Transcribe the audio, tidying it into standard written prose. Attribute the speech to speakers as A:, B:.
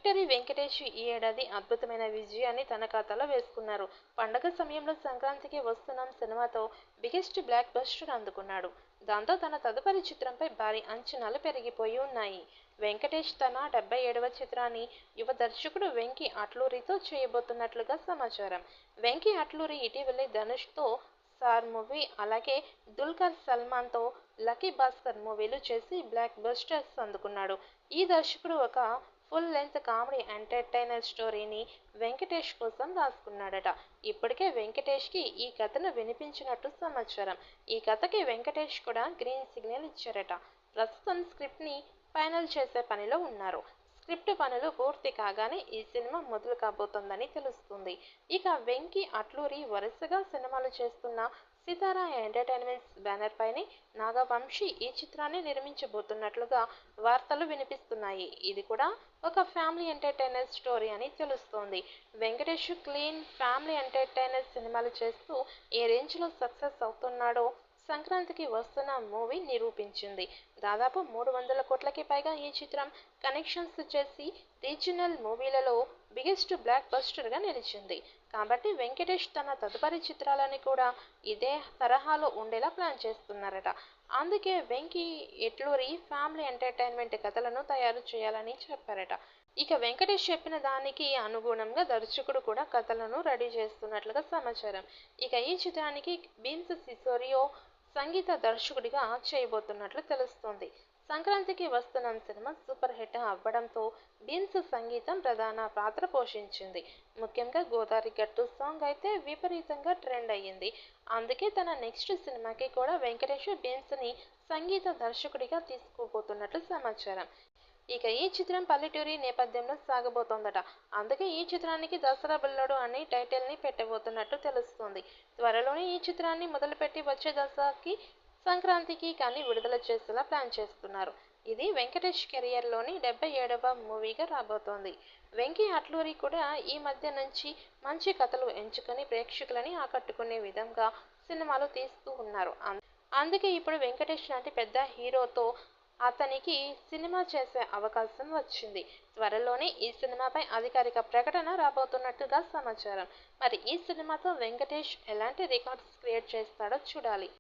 A: Victory Venkatesh ఈ ఏడాది అద్భుతమైన విజయాన్ని తన ఖాతాలో వేసుకున్నారు. పండగ సమయంలో సంక్రాంతికి వస్తున్నాం సినిమాతో బిగ్గెస్ట్ బ్లాక్ బస్టర్ అందుకున్నాడు. దాంతో తన తదుపరి చిత్రంపై భారీ అంచనాలు పెరిగిపోయి ఉన్నాయి. వెంకటేష్ తన 77వ చిత్రాన్ని యువ దర్శకుడు వెంకీ అట్లూరితో చేయబోతున్నట్లుగా సమాచారం. వెంకీ అట్లూరి ఇటీవలే ధనుష్తో సార్ మూవీ, అలాగే దుల్కర్ సల్మాన్తో లక్కీ భాస్కర్ మూవీలు చేసి బ్లాక్ బస్టర్స్ అందుకున్నాడు. ఈ దర్శకుడు ఒక ఫుల్ లెంగ్త్ కామెడీ ఎంటర్టైనర్ స్టోరీని వెంకటేష్ కోసం రాసుకున్నాడట. ఇప్పటికే వెంకటేష్కి ఈ కథను వినిపించినట్టు సమాచారం. ఈ కథకి వెంకటేష్ కూడా గ్రీన్ సిగ్నల్ ఇచ్చారట. ప్రస్తుతం స్క్రిప్ట్ని ఫైనల్ చేసే పనిలో ఉన్నారు. స్క్రిప్ట్ పనులు పూర్తి కాగానే ఈ సినిమా మొదలు కాబోతోందని తెలుస్తుంది. ఇక వెంకీ అట్లూరి వరుసగా సినిమాలు చేస్తున్న సితారా ఎంటర్టైన్మెంట్స్ బ్యానర్ పైనే నాగవంశీ ఈ చిత్రాన్ని నిర్మించబోతున్నట్లుగా వార్తలు వినిపిస్తున్నాయి. ఇది కూడా ఒక ఫ్యామిలీ ఎంటర్టైనర్ స్టోరీ అని తెలుస్తోంది. వెంకటేష్ క్లీన్ ఫ్యామిలీ ఎంటర్టైనర్ సినిమాలు చేస్తూ ఏ రేంజ్లో సక్సెస్ అవుతున్నాడో సంక్రాంతికి వస్తున్న మూవీ నిరూపించింది. దాదాపు 300 కోట్లకి పైగా ఈ చిత్రం కలెక్షన్స్ చేసి రీజనల్ మూవీలలో బిగ్గెస్ట్ బ్లాక్ బస్టర్గా నిలిచింది. కాబట్టి వెంకటేష్ తన తదుపరి చిత్రాలని కూడా ఇదే తరహాలో ఉండేలా ప్లాన్ చేస్తున్నారట. అందుకే వెంకీ అట్లూరి ఫ్యామిలీ ఎంటర్టైన్మెంట్ కథలను తయారు చేయాలని చెప్పారట. ఇక వెంకటేష్ చెప్పిన దానికి అనుగుణంగా దర్శకుడు కూడా కథలను రెడీ చేస్తున్నట్లుగా సమాచారం. ఇక ఈ చిత్రానికి బీన్స్ సిసోరియో సంగీత దర్శకుడిగా చేయబోతున్నట్లు తెలుస్తోంది. సంక్రాంతికి వస్తున్న సినిమా సూపర్ హిట్ అవ్వడంతో బీన్స్ సంగీతం ప్రధాన పాత్ర పోషించింది. ముఖ్యంగా గోదావరి గట్టు సాంగ్ అయితే విపరీతంగా ట్రెండ్ అయ్యింది. అందుకే తన నెక్స్ట్ సినిమాకి కూడా వెంకటేష్ బీన్స్ని సంగీత దర్శకుడిగా తీసుకోబోతున్నట్లు సమాచారం. ఇక ఈ చిత్రం పల్లెటూరి నేపథ్యంలో సాగబోతోందట. అందుకే ఈ చిత్రానికి దసరా బుల్లోడు అని టైటిల్ని పెట్టబోతున్నట్టు తెలుస్తోంది. త్వరలోనే ఈ చిత్రాన్ని మొదలుపెట్టి వచ్చే దసరాకి, సంక్రాంతికి కానీ విడుదల చేసేలా ప్లాన్ చేస్తున్నారు. ఇది వెంకటేష్ కెరియర్లోని 77వ మూవీగా రాబోతోంది. వెంకీ అట్లూరి కూడా ఈ మధ్య నుంచి మంచి కథలు ఎంచుకొని ప్రేక్షకులని ఆకట్టుకునే విధంగా సినిమాలు తీస్తూ ఉన్నారు. అందుకే ఇప్పుడు వెంకటేష్ లాంటి పెద్ద హీరోతో అతనికి సినిమా చేసే అవకాశం వచ్చింది. త్వరలోనే ఈ సినిమాపై అధికారిక ప్రకటన రాబోతున్నట్టుగా సమాచారం. మరి ఈ సినిమాతో వెంకటేష్ ఎలాంటి రికార్డ్స్ క్రియేట్ చేస్తాడో చూడాలి.